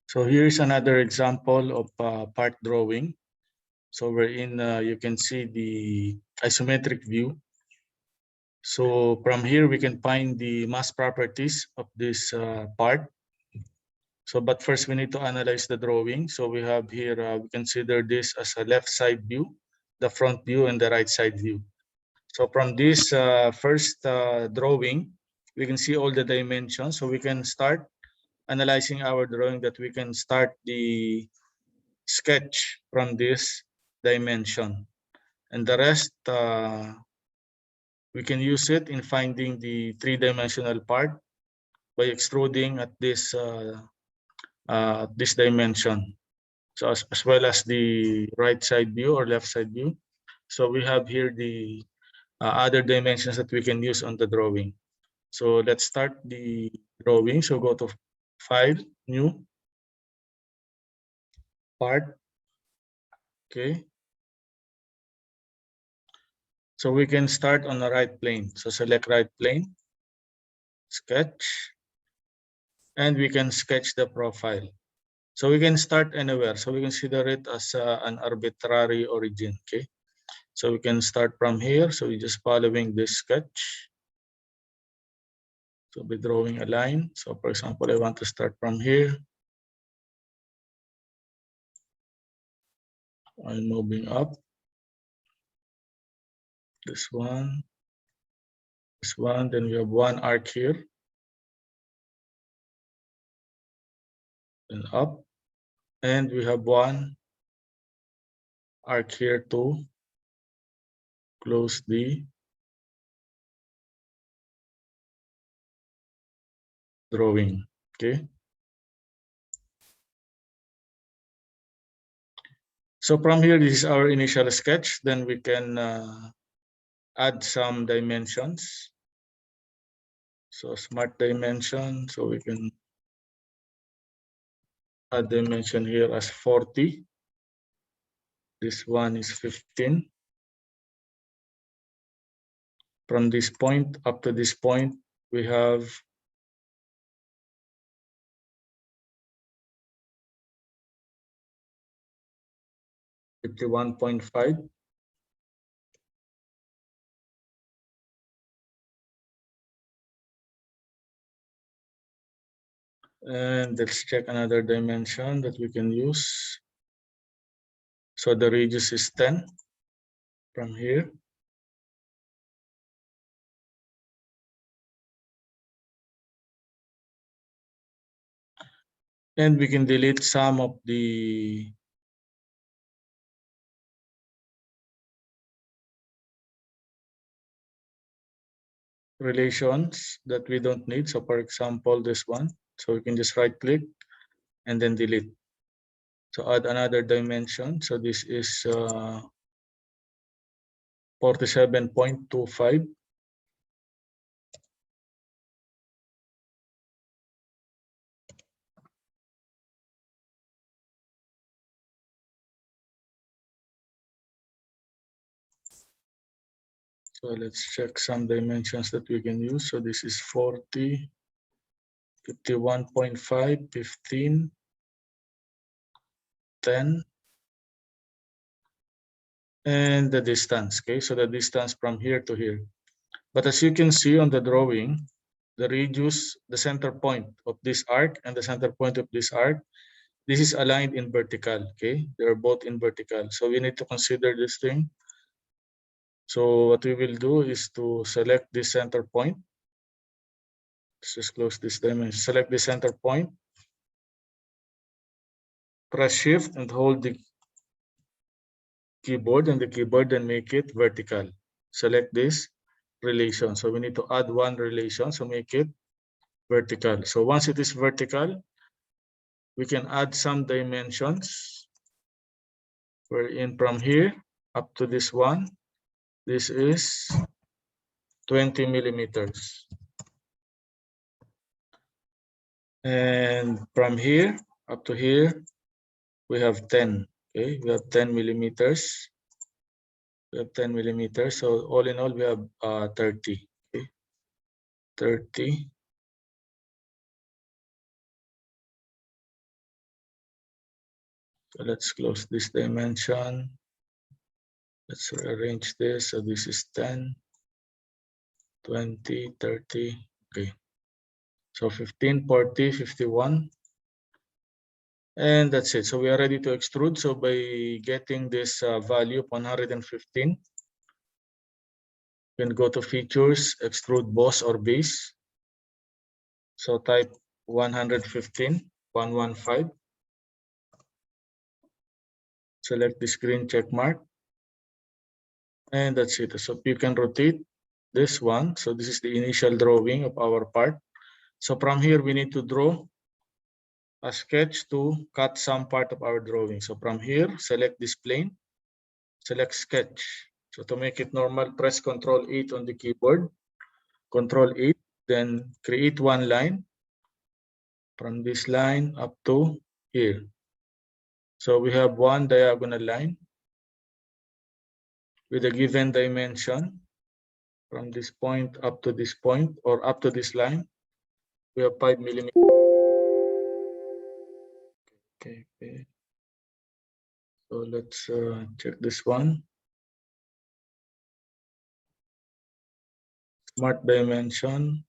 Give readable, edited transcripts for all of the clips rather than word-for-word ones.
So here's another example of part drawing. So wherein you can see the isometric view. So from here we can find the mass properties of this part. So but first we need to analyze the drawing. So we have here, we consider this as a left side view, the front view, and the right side view. So from this first drawing, we can see all the dimensions. So we can start analyzing our drawing, that we can start the sketch from this dimension. And the rest, we can use it in finding the three-dimensional part by extruding at this dimension. So as well as the right side view or left side view. So we have here the other dimensions that we can use on the drawing. So let's start the drawing. So go to File, New, Part. Okay. So we can start on the right plane. So select right plane, sketch, and we can sketch the profile. So we can start anywhere. So we consider it as an arbitrary origin. Okay. So we can start from here. So we're just following this sketch. So be drawing a line. So for example, I want to start from here. I'm moving up. This one, then we have one arc here. Then up. And we have one arc here to close the drawing. Okay. So from here, this is our initial sketch. Then we can add some dimensions. So smart dimension. So we can add dimension here as 40. This one is 15. From this point up to this point, we have 51.5. And let's check another dimension that we can use. So the radius is 10 from here. And we can delete some of the relations that we don't need. So for example, this one. So we can just right click and then delete. So add another dimension. So this is 47.25. So let's check some dimensions that we can use. So this is 40, 51.5, 15, 10, and the distance. Okay, so the distance from here to here. But as you can see on the drawing, the radius, the center point of this arc and the center point of this arc, this is aligned in vertical. Okay, they're both in vertical. So we need to consider this thing. So what we will do is to select this center point. Let's just close this dimension. Select the center point. Press Shift and hold the keyboard and the keyboard, and make it vertical. Select this relation. So we need to add one relation. So make it vertical. So once it is vertical, we can add some dimensions. Wherein from here up to this one, this is 20 millimeters. And from here up to here, we have 10. Okay, we have 10 millimeters. We have 10 millimeters. So all in all, we have 30. Okay, 30. So let's close this dimension. Let's rearrange this. So this is 10, 20, 30. Okay. So 15, 40, 51. And that's it. So we are ready to extrude. So by getting this value of 115, you can go to features, extrude boss or base. So type 115, 115. Select this green check mark. And that's it. So you can rotate this one. So this is the initial drawing of our part. So from here, we need to draw a sketch to cut some part of our drawing. So from here, select this plane, select sketch. So to make it normal, press Ctrl 8 on the keyboard, Ctrl 8, then create one line from this line up to here. So we have one diagonal line with a given dimension from this point up to this point or up to this line. We have 5 millimeters. Okay. So let's check this one. Smart dimension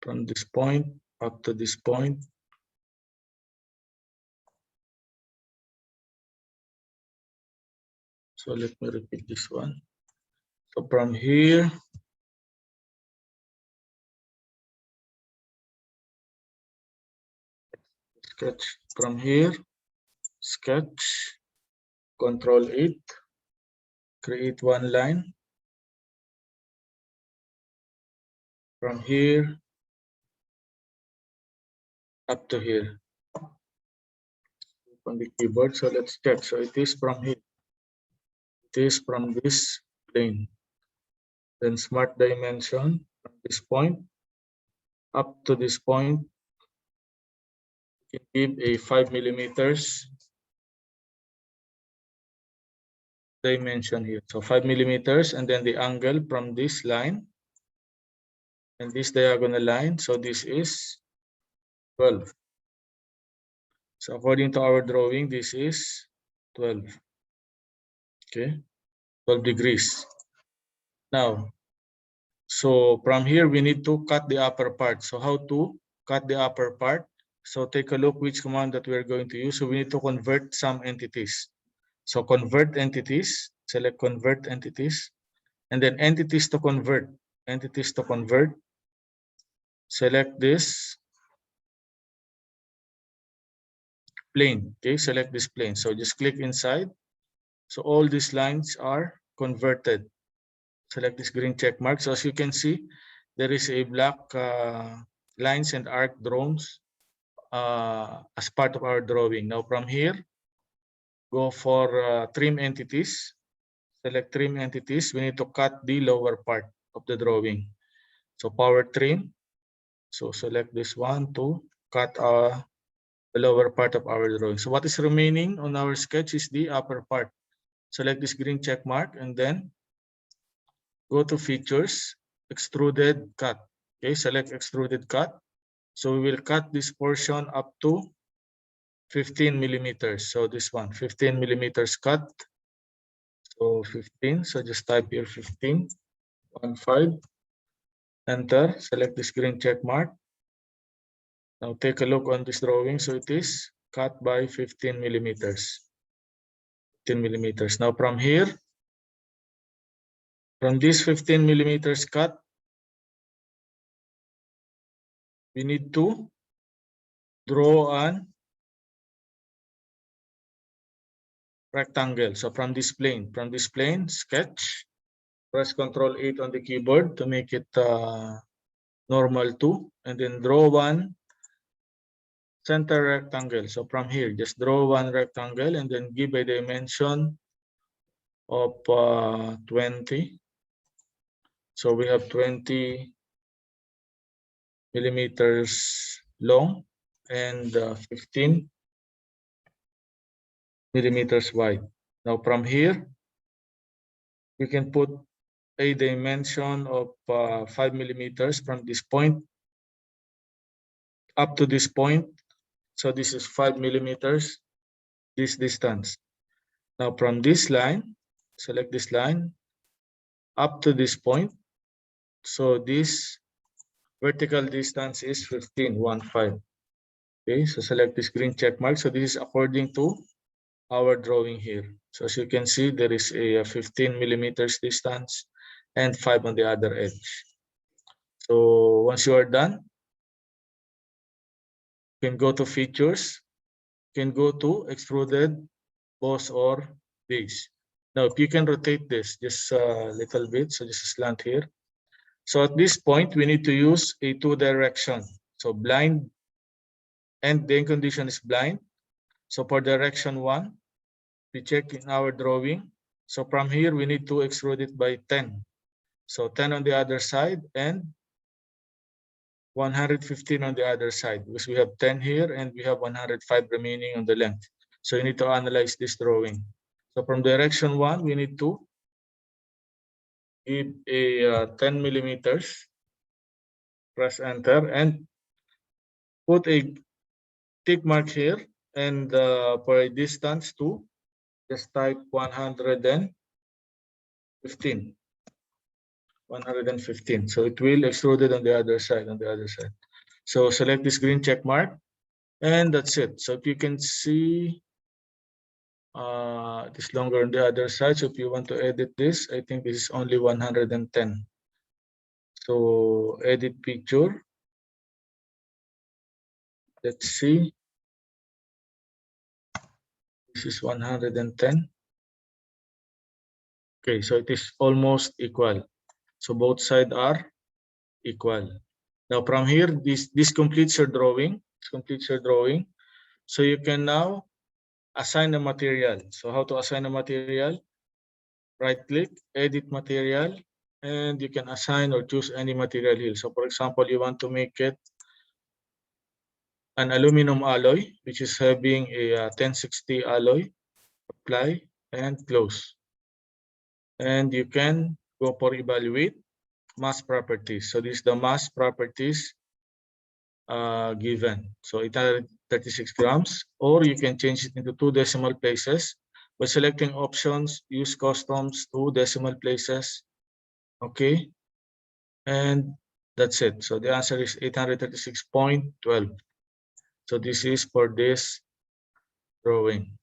from this point up to this point. So let me repeat this one. So from here, sketch from here, sketch, Ctrl 8, create one line. From here up to here on the keyboard. So let's check. So it is from here. It is from this plane. Then smart dimension from this point up to this point. You can give a 5 millimeters dimension here. So 5 millimeters, and then the angle from this line and this diagonal line. So this is 12. So according to our drawing, this is 12. Okay, 12 degrees. Now, so from here, we need to cut the upper part. So how to cut the upper part? So take a look which command that we're going to use. So we need to convert some entities. So convert entities, select convert entities, and then entities to convert. Entities to convert. Select this plane. Okay, select this plane. So just click inside. So all these lines are converted. Select this green check mark. So as you can see, there is a black lines and arc drones as part of our drawing. Now from here, go for trim entities. Select trim entities. We need to cut the lower part of the drawing. So power trim. So select this one to cut the lower part of our drawing. So what is remaining on our sketch is the upper part. Select this green check mark and then go to features, extruded cut. Okay, select extruded cut. So we will cut this portion up to 15 millimeters. So this one, 15 millimeters cut. So 15. So just type here 15, 15. Enter. Select this green check mark. Now take a look on this drawing. So it is cut by 15 millimeters. 15 millimeters. Now from here, from this 15 millimeters cut, we need to draw an rectangle. So from this plane, sketch, press Ctrl 8 on the keyboard to make it normal to, and then draw one center rectangle. So from here, just draw one rectangle and then give a dimension of 20. So we have 20 millimeters long and 15 millimeters wide. Now from here, we can put a dimension of 5 millimeters from this point up to this point. So this is 5 millimeters. this distance. Now from this line, select this line up to this point. So this vertical distance is 15. Okay, so select this green check mark. So this is according to our drawing here. So as you can see, there is a 15 millimeters distance and 5 on the other edge. So once you are done, you can go to features, you can go to extruded, boss or base. Now, if you can rotate this just a little bit, so just a slant here. So at this point, we need to use a 2 direction. So blind and the end condition is blind. So for direction 1, we check in our drawing. So from here, we need to extrude it by 10. So 10 on the other side and 115 on the other side, because we have 10 here and we have 105 remaining on the length. So you need to analyze this drawing. So from direction 1, we need to give a 10 millimeters, press enter, and put a tick mark here, and for a distance to just type 115. 115. So it will extrude it on the other side, So select this green check mark, and that's it. So if you can see, it is longer on the other side. So if you want to edit this, I think this is only 110. So edit picture. Let's see. This is 110. Okay, so it is almost equal. So both sides are equal. Now from here, this completes your drawing. This completes your drawing. So you can now assign a material. So how to assign a material? Right click, edit material, and you can assign or choose any material here. So for example, you want to make it an aluminum alloy, which is having a 1060 alloy. Apply and close. And you can go for evaluate mass properties. So this is the mass properties given. So 836 grams, or you can change it into 2 decimal places by selecting options, use customs 2 decimal places. Okay, and that's it. So the answer is 836.12. So this is for this drawing.